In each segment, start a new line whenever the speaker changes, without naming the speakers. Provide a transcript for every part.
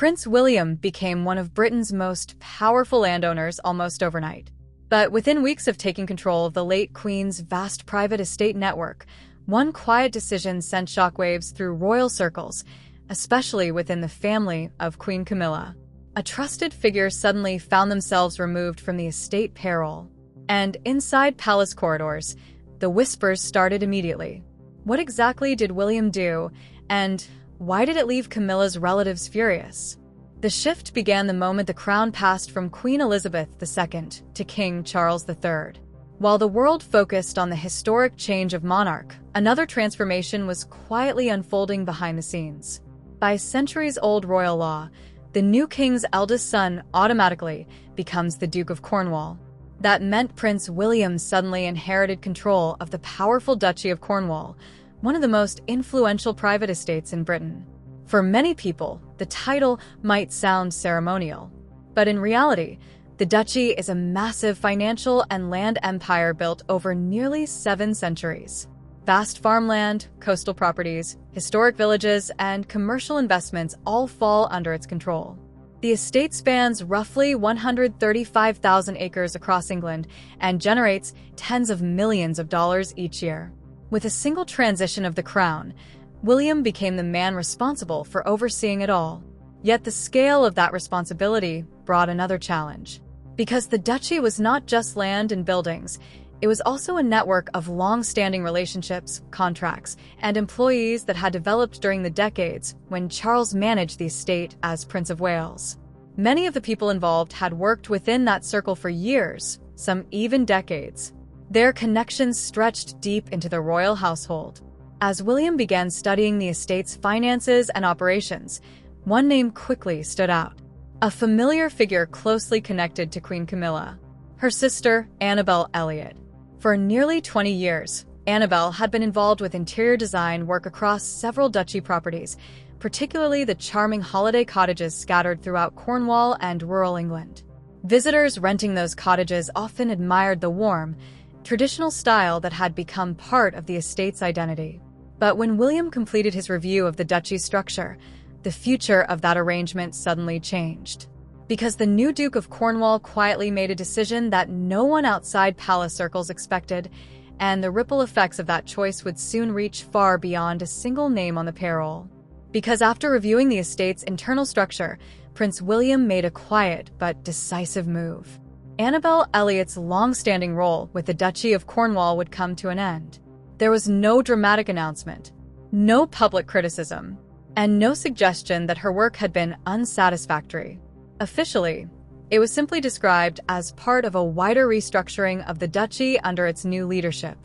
Prince William became one of Britain's most powerful landowners almost overnight. But within weeks of taking control of the late Queen's vast private estate network, one quiet decision sent shockwaves through royal circles, especially within the family of Queen Camilla. A trusted figure suddenly found themselves removed from the estate payroll. And inside palace corridors, the whispers started immediately. What exactly did William do, and why did it leave Camilla's relatives furious? The shift began the moment the crown passed from Queen Elizabeth II to King Charles III. While the world focused on the historic change of monarch, another transformation was quietly unfolding behind the scenes. By centuries-old royal law, the new king's eldest son automatically becomes the Duke of Cornwall. That meant Prince William suddenly inherited control of the powerful Duchy of Cornwall, one of the most influential private estates in Britain. For many people, the title might sound ceremonial, but in reality, the duchy is a massive financial and land empire built over nearly 7 centuries. Vast farmland, coastal properties, historic villages, and commercial investments all fall under its control. The estate spans roughly 135,000 acres across England and generates tens of millions of dollars each year. With a single transition of the crown, William became the man responsible for overseeing it all. Yet the scale of that responsibility brought another challenge. Because the duchy was not just land and buildings, it was also a network of long-standing relationships, contracts, and employees that had developed during the decades when Charles managed the estate as Prince of Wales. Many of the people involved had worked within that circle for years, some even decades. Their connections stretched deep into the royal household. As William began studying the estate's finances and operations, one name quickly stood out. A familiar figure closely connected to Queen Camilla, her sister, Annabel Elliot. For nearly 20 years, Annabel had been involved with interior design work across several duchy properties, particularly the charming holiday cottages scattered throughout Cornwall and rural England. Visitors renting those cottages often admired the warm, traditional style that had become part of the estate's identity. But when William completed his review of the duchy's structure, the future of that arrangement suddenly changed. Because the new Duke of Cornwall quietly made a decision that no one outside palace circles expected, and the ripple effects of that choice would soon reach far beyond a single name on the payroll. Because after reviewing the estate's internal structure, Prince William made a quiet but decisive move. Annabel Elliot's long-standing role with the Duchy of Cornwall would come to an end. There was no dramatic announcement, no public criticism, and no suggestion that her work had been unsatisfactory. Officially, it was simply described as part of a wider restructuring of the duchy under its new leadership.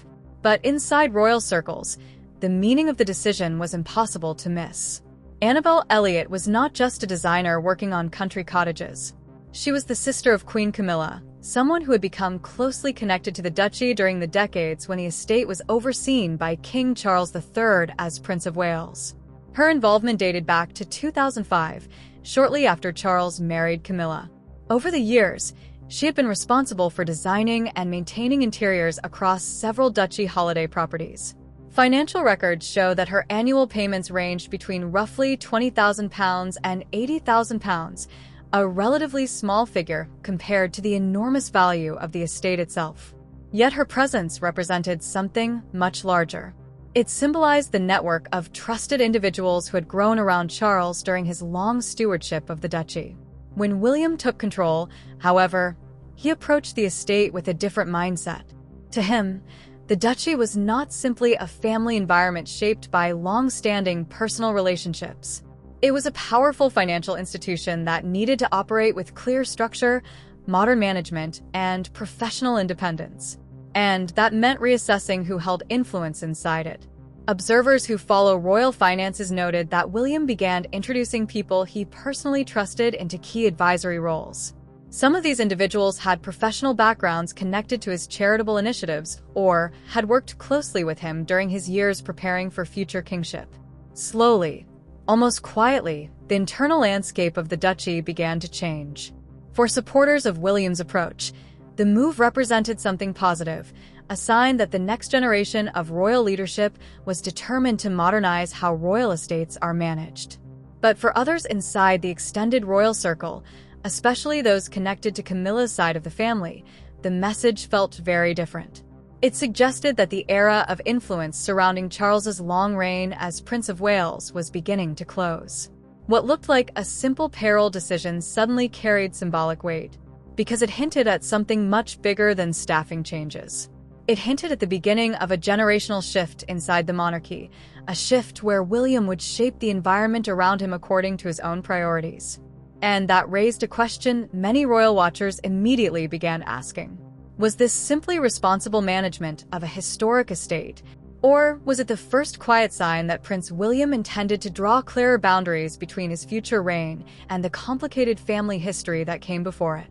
But inside royal circles, the meaning of the decision was impossible to miss. Annabel Elliot was not just a designer working on country cottages. She was the sister of Queen Camilla, someone who had become closely connected to the duchy during the decades when the estate was overseen by King Charles III as Prince of Wales. Her involvement dated back to 2005, shortly after Charles married Camilla. Over the years, she had been responsible for designing and maintaining interiors across several duchy holiday properties. Financial records show that her annual payments ranged between roughly £20,000 and £80,000, a relatively small figure compared to the enormous value of the estate itself. Yet her presence represented something much larger. It symbolized the network of trusted individuals who had grown around Charles during his long stewardship of the duchy. When William took control, however, he approached the estate with a different mindset. To him, the duchy was not simply a family environment shaped by long-standing personal relationships. It was a powerful financial institution that needed to operate with clear structure, modern management, and professional independence. And that meant reassessing who held influence inside it. Observers who follow royal finances noted that William began introducing people he personally trusted into key advisory roles. Some of these individuals had professional backgrounds connected to his charitable initiatives or had worked closely with him during his years preparing for future kingship. Slowly, almost quietly, the internal landscape of the duchy began to change. For supporters of William's approach, the move represented something positive, a sign that the next generation of royal leadership was determined to modernize how royal estates are managed. But for others inside the extended royal circle, especially those connected to Camilla's side of the family, the message felt very different. It suggested that the era of influence surrounding Charles's long reign as Prince of Wales was beginning to close. What looked like a simple payroll decision suddenly carried symbolic weight, because it hinted at something much bigger than staffing changes. It hinted at the beginning of a generational shift inside the monarchy, a shift where William would shape the environment around him according to his own priorities. And that raised a question many royal watchers immediately began asking. Was this simply responsible management of a historic estate, or was it the first quiet sign that Prince William intended to draw clearer boundaries between his future reign and the complicated family history that came before it?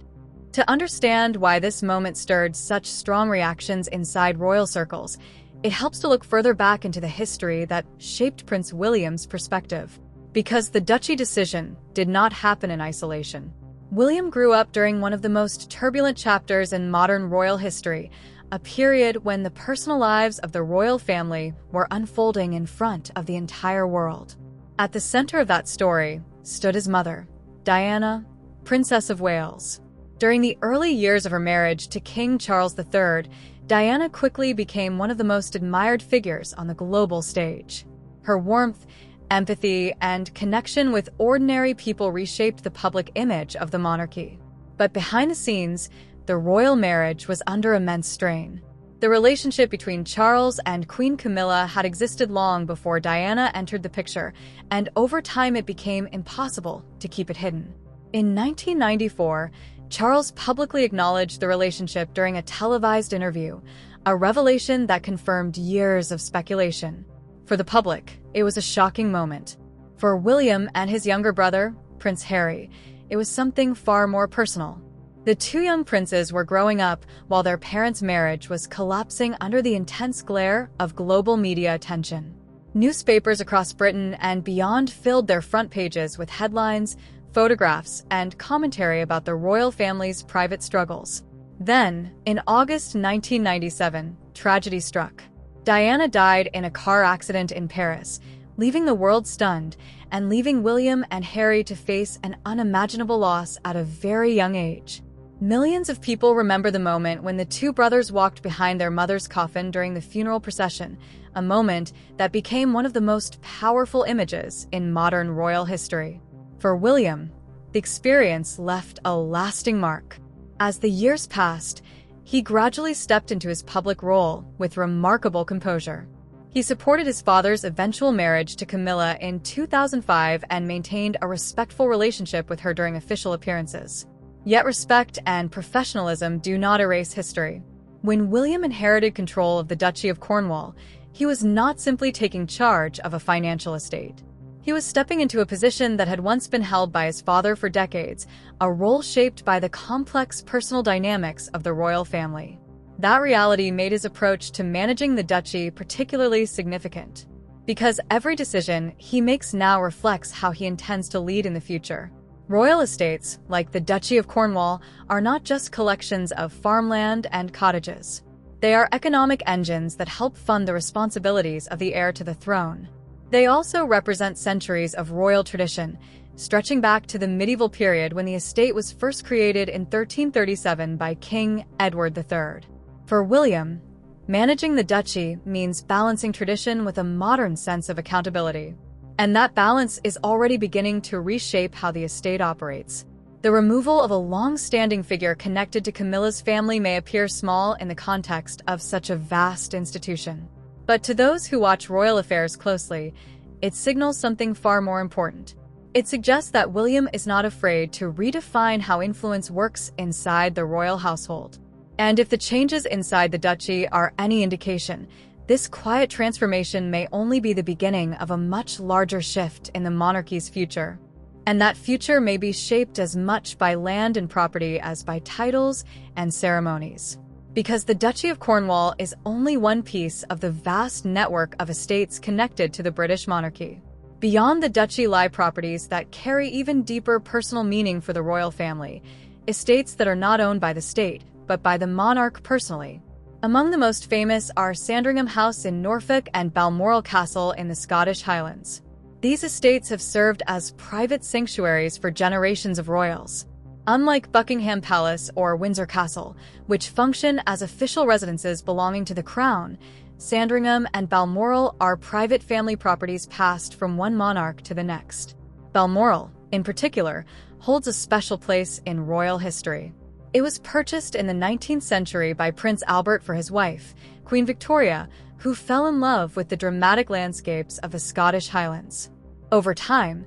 To understand why this moment stirred such strong reactions inside royal circles, it helps to look further back into the history that shaped Prince William's perspective. Because the duchy decision did not happen in isolation. William grew up during one of the most turbulent chapters in modern royal history, a period when the personal lives of the royal family were unfolding in front of the entire world. At the center of that story stood his mother, Diana, Princess of Wales. During the early years of her marriage to King Charles III, Diana quickly became one of the most admired figures on the global stage. Her warmth, empathy, and connection with ordinary people reshaped the public image of the monarchy. But behind the scenes, the royal marriage was under immense strain. The relationship between Charles and Queen Camilla had existed long before Diana entered the picture, and over time it became impossible to keep it hidden. In 1994, Charles publicly acknowledged the relationship during a televised interview, a revelation that confirmed years of speculation. For the public, it was a shocking moment. For William and his younger brother, Prince Harry, it was something far more personal. The two young princes were growing up while their parents' marriage was collapsing under the intense glare of global media attention. Newspapers across Britain and beyond filled their front pages with headlines, photographs, and commentary about the royal family's private struggles. Then, in August 1997, tragedy struck. Diana died in a car accident in Paris, leaving the world stunned and leaving William and Harry to face an unimaginable loss at a very young age. Millions of people remember the moment when the two brothers walked behind their mother's coffin during the funeral procession, a moment that became one of the most powerful images in modern royal history. For William, the experience left a lasting mark. As the years passed, he gradually stepped into his public role with remarkable composure. He supported his father's eventual marriage to Camilla in 2005 and maintained a respectful relationship with her during official appearances. Yet respect and professionalism do not erase history. When William inherited control of the Duchy of Cornwall, he was not simply taking charge of a financial estate. He was stepping into a position that had once been held by his father for decades, a role shaped by the complex personal dynamics of the royal family. That reality made his approach to managing the duchy particularly significant, because every decision he makes now reflects how he intends to lead in the future. Royal estates, like the Duchy of Cornwall, are not just collections of farmland and cottages. They are economic engines that help fund the responsibilities of the heir to the throne. They also represent centuries of royal tradition, stretching back to the medieval period when the estate was first created in 1337 by King Edward III. For William, managing the duchy means balancing tradition with a modern sense of accountability. And that balance is already beginning to reshape how the estate operates. The removal of a long-standing figure connected to Camilla's family may appear small in the context of such a vast institution. But to those who watch royal affairs closely, it signals something far more important. It suggests that William is not afraid to redefine how influence works inside the royal household. And if the changes inside the duchy are any indication, this quiet transformation may only be the beginning of a much larger shift in the monarchy's future. And that future may be shaped as much by land and property as by titles and ceremonies. Because the Duchy of Cornwall is only one piece of the vast network of estates connected to the British monarchy. Beyond the duchy lie properties that carry even deeper personal meaning for the royal family, estates that are not owned by the state, but by the monarch personally. Among the most famous are Sandringham House in Norfolk and Balmoral Castle in the Scottish Highlands. These estates have served as private sanctuaries for generations of royals. Unlike Buckingham Palace or Windsor Castle, which function as official residences belonging to the Crown, Sandringham and Balmoral are private family properties passed from one monarch to the next. Balmoral, in particular, holds a special place in royal history. It was purchased in the 19th century by Prince Albert for his wife, Queen Victoria, who fell in love with the dramatic landscapes of the Scottish Highlands. Over time,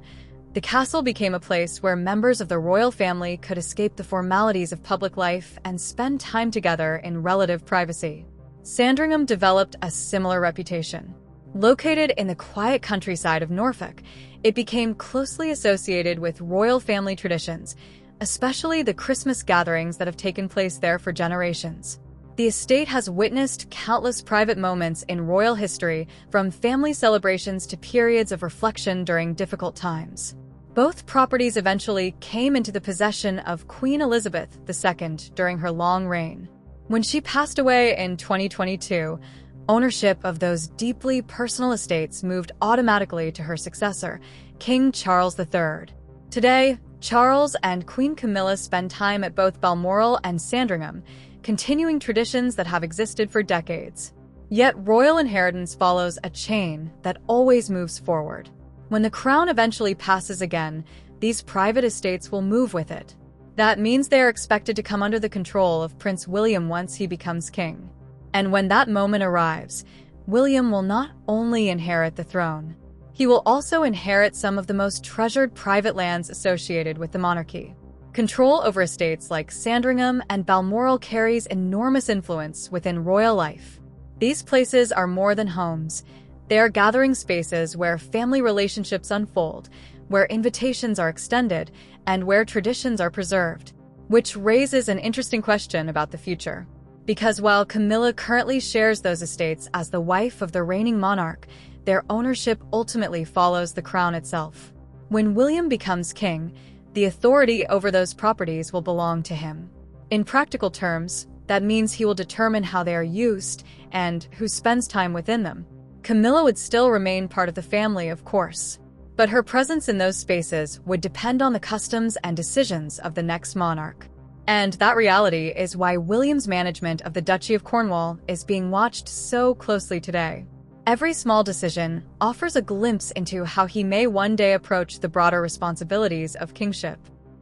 the castle became a place where members of the royal family could escape the formalities of public life and spend time together in relative privacy. Sandringham developed a similar reputation. Located in the quiet countryside of Norfolk, it became closely associated with royal family traditions, especially the Christmas gatherings that have taken place there for generations. The estate has witnessed countless private moments in royal history, from family celebrations to periods of reflection during difficult times. Both properties eventually came into the possession of Queen Elizabeth II during her long reign. When she passed away in 2022, ownership of those deeply personal estates moved automatically to her successor, King Charles III. Today, Charles and Queen Camilla spend time at both Balmoral and Sandringham, continuing traditions that have existed for decades. Yet royal inheritance follows a chain that always moves forward. When the crown eventually passes again, these private estates will move with it. That means they are expected to come under the control of Prince William once he becomes king. And when that moment arrives, William will not only inherit the throne, he will also inherit some of the most treasured private lands associated with the monarchy. Control over estates like Sandringham and Balmoral carries enormous influence within royal life. These places are more than homes. They are gathering spaces where family relationships unfold, where invitations are extended, and where traditions are preserved. Which raises an interesting question about the future. Because while Camilla currently shares those estates as the wife of the reigning monarch, their ownership ultimately follows the crown itself. When William becomes king, the authority over those properties will belong to him. In practical terms, that means he will determine how they are used and who spends time within them. Camilla would still remain part of the family, of course, but her presence in those spaces would depend on the customs and decisions of the next monarch. And that reality is why William's management of the Duchy of Cornwall is being watched so closely today. Every small decision offers a glimpse into how he may one day approach the broader responsibilities of kingship.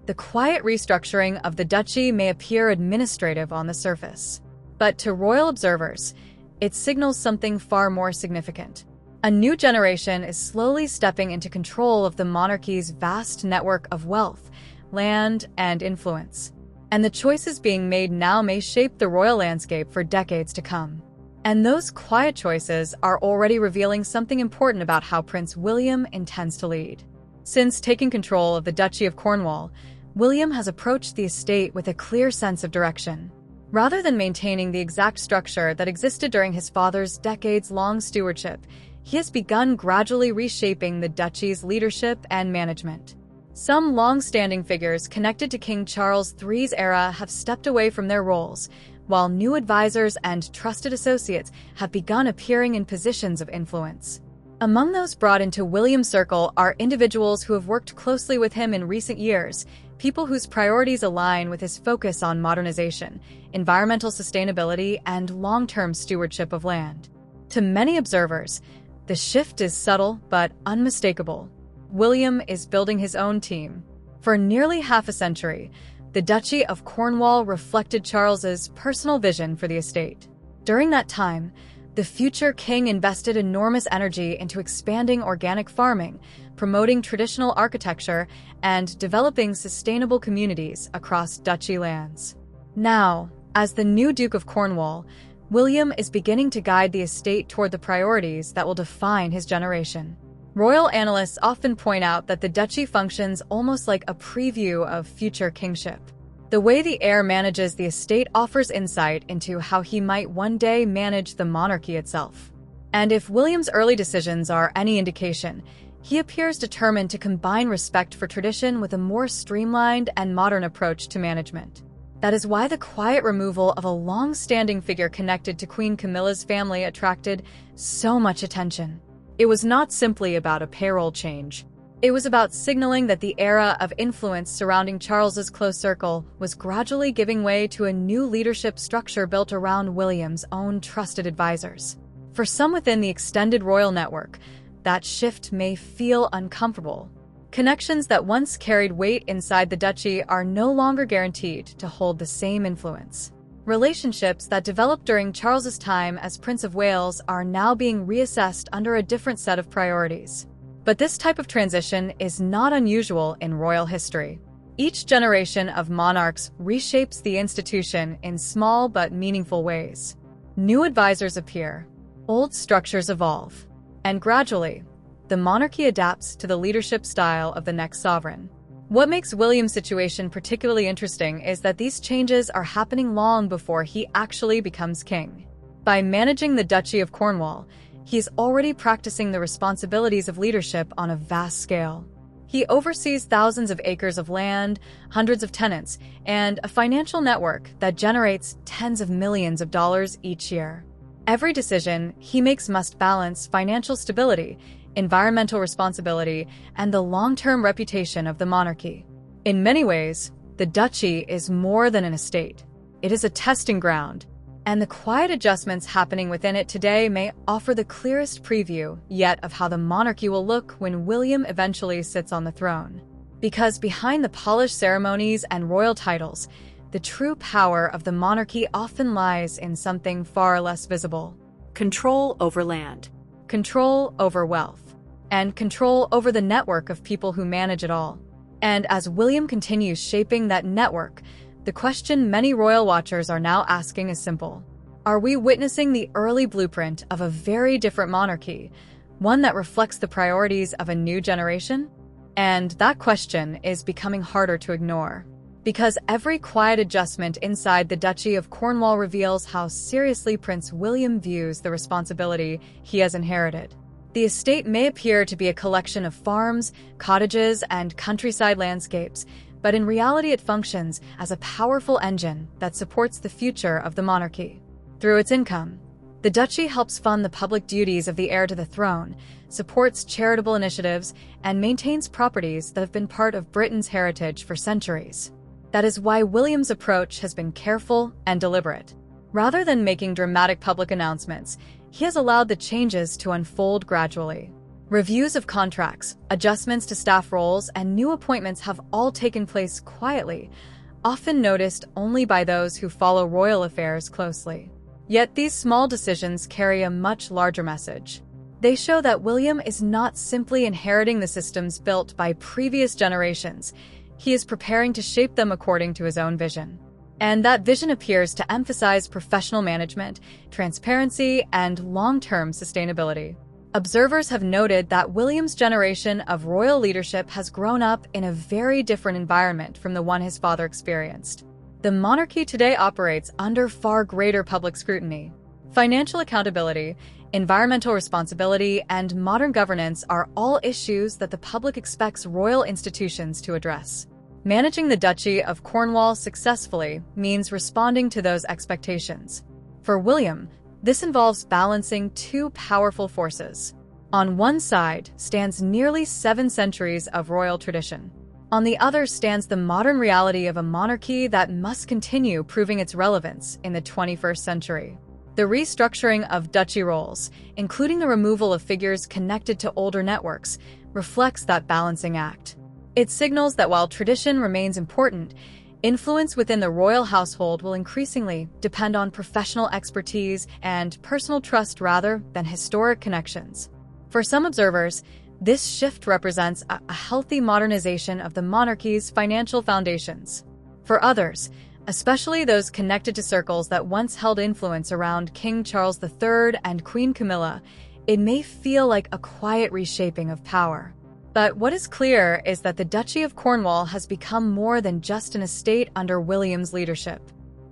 The quiet restructuring of the duchy may appear administrative on the surface, but to royal observers, it signals something far more significant. A new generation is slowly stepping into control of the monarchy's vast network of wealth, land, and influence. And the choices being made now may shape the royal landscape for decades to come. And those quiet choices are already revealing something important about how Prince William intends to lead. Since taking control of the Duchy of Cornwall, William has approached the estate with a clear sense of direction. Rather than maintaining the exact structure that existed during his father's decades-long stewardship, he has begun gradually reshaping the duchy's leadership and management. Some long-standing figures connected to King Charles III's era have stepped away from their roles, while new advisors and trusted associates have begun appearing in positions of influence. Among those brought into William's circle are individuals who have worked closely with him in recent years, people whose priorities align with his focus on modernization, environmental sustainability, and long-term stewardship of land. To many observers, the shift is subtle but unmistakable. William is building his own team. For nearly half a century, the Duchy of Cornwall reflected Charles's personal vision for the estate. During that time, the future king invested enormous energy into expanding organic farming, promoting traditional architecture, and developing sustainable communities across duchy lands. Now, as the new Duke of Cornwall, William is beginning to guide the estate toward the priorities that will define his generation. Royal analysts often point out that the duchy functions almost like a preview of future kingship. The way the heir manages the estate offers insight into how he might one day manage the monarchy itself. And if William's early decisions are any indication, he appears determined to combine respect for tradition with a more streamlined and modern approach to management. That is why the quiet removal of a long-standing figure connected to Queen Camilla's family attracted so much attention. It was not simply about a payroll change. It was about signaling that the era of influence surrounding Charles's close circle was gradually giving way to a new leadership structure built around William's own trusted advisors. For some within the extended royal network, that shift may feel uncomfortable. Connections that once carried weight inside the duchy are no longer guaranteed to hold the same influence. Relationships that developed during Charles's time as Prince of Wales are now being reassessed under a different set of priorities. But this type of transition is not unusual in royal history. Each generation of monarchs reshapes the institution in small but meaningful ways. New advisors appear, old structures evolve, and gradually, the monarchy adapts to the leadership style of the next sovereign. What makes William's situation particularly interesting is that these changes are happening long before he actually becomes king. By managing the Duchy of Cornwall, he is already practicing the responsibilities of leadership on a vast scale. He oversees thousands of acres of land, hundreds of tenants, and a financial network that generates tens of millions of dollars each year. Every decision he makes must balance financial stability, environmental responsibility, and the long-term reputation of the monarchy. In many ways, the duchy is more than an estate. It is a testing ground, and the quiet adjustments happening within it today may offer the clearest preview yet of how the monarchy will look when William eventually sits on the throne. Because behind the polished ceremonies and royal titles, the true power of the monarchy often lies in something far less visible.
Control over land.
Control over wealth. And control over the network of people who manage it all. And as William continues shaping that network, the question many royal watchers are now asking is simple. Are we witnessing the early blueprint of a very different monarchy, one that reflects the priorities of a new generation? And that question is becoming harder to ignore, because every quiet adjustment inside the Duchy of Cornwall reveals how seriously Prince William views the responsibility he has inherited. The estate may appear to be a collection of farms, cottages, and countryside landscapes, but in reality it functions as a powerful engine that supports the future of the monarchy. Through its income, the duchy helps fund the public duties of the heir to the throne, supports charitable initiatives, and maintains properties that have been part of Britain's heritage for centuries. That is why William's approach has been careful and deliberate. Rather than making dramatic public announcements, he has allowed the changes to unfold gradually. Reviews of contracts, adjustments to staff roles, and new appointments have all taken place quietly, often noticed only by those who follow royal affairs closely. Yet these small decisions carry a much larger message. They show that William is not simply inheriting the systems built by previous generations. He is preparing to shape them according to his own vision. And that vision appears to emphasize professional management, transparency, and long-term sustainability. Observers have noted that William's generation of royal leadership has grown up in a very different environment from the one his father experienced. The monarchy today operates under far greater public scrutiny. Financial accountability, environmental responsibility, and modern governance are all issues that the public expects royal institutions to address. Managing the Duchy of Cornwall successfully means responding to those expectations. For William, this involves balancing two powerful forces. On one side stands nearly 7 centuries of royal tradition. On the other stands the modern reality of a monarchy that must continue proving its relevance in the 21st century. The restructuring of duchy roles, including the removal of figures connected to older networks, reflects that balancing act. It signals that while tradition remains important, influence within the royal household will increasingly depend on professional expertise and personal trust rather than historic connections. For some observers, this shift represents a healthy modernization of the monarchy's financial foundations. For others, especially those connected to circles that once held influence around King Charles III and Queen Camilla, it may feel like a quiet reshaping of power. But what is clear is that the Duchy of Cornwall has become more than just an estate under William's leadership.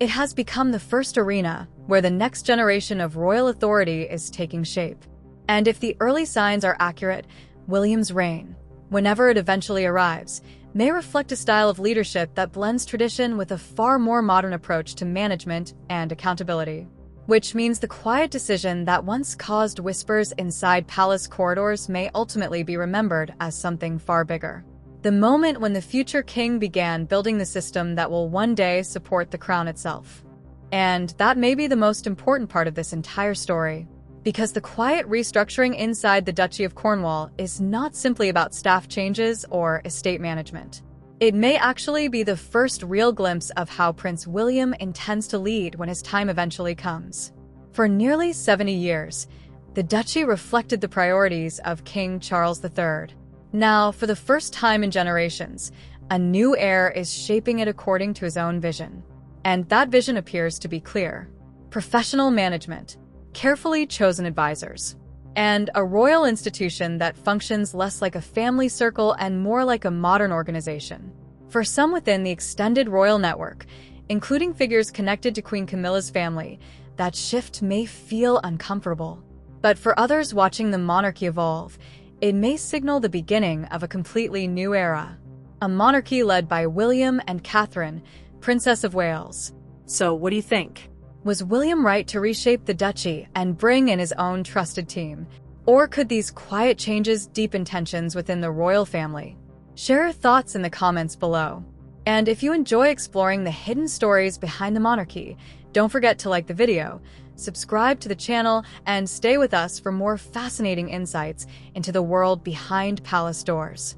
It has become the first arena where the next generation of royal authority is taking shape. And if the early signs are accurate, William's reign, whenever it eventually arrives, may reflect a style of leadership that blends tradition with a far more modern approach to management and accountability. which means the quiet decision that once caused whispers inside palace corridors may ultimately be remembered as something far bigger. The moment when the future king began building the system that will one day support the crown itself. And that may be the most important part of this entire story, because the quiet restructuring inside the Duchy of Cornwall is not simply about staff changes or estate management. It may actually be the first real glimpse of how Prince William intends to lead when his time eventually comes. For nearly 70 years, the duchy reflected the priorities of King Charles III. Now, for the first time in generations, a new heir is shaping it according to his own vision. And that vision appears to be clear: professional management, carefully chosen advisors, and a royal institution that functions less like a family circle and more like a modern organization. For some within the extended royal network, including figures connected to Queen Camilla's family, that shift may feel uncomfortable. But for others watching the monarchy evolve, it may signal the beginning of a completely new era. A monarchy led by William and Catherine, Princess of Wales.
So, what do you think?
Was William right to reshape the duchy and bring in his own trusted team? Or could these quiet changes deepen tensions within the royal family? Share your thoughts in the comments below. And if you enjoy exploring the hidden stories behind the monarchy, don't forget to like the video, subscribe to the channel, and stay with us for more fascinating insights into the world behind palace doors.